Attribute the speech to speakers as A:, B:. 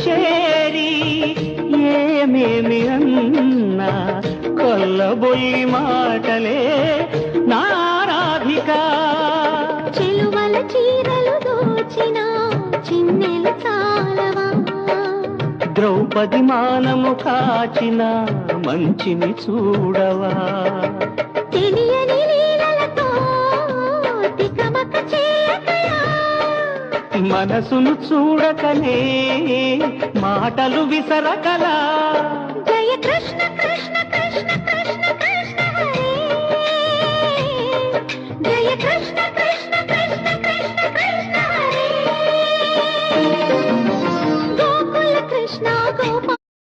A: చేరి ఏమేమి అన్నా కొల్లబొల్లి మాటలే నా రాధిక.
B: చెలువల చీరలు దోచిన చిన్నెలు చాలవా,
A: ద్రౌపది మానము కాచిన మంచిని చూడవా.
B: తెలియని లీలలతో తికమక చేయకయా,
A: మనసును చూడకనే మాటలు విసరకలా.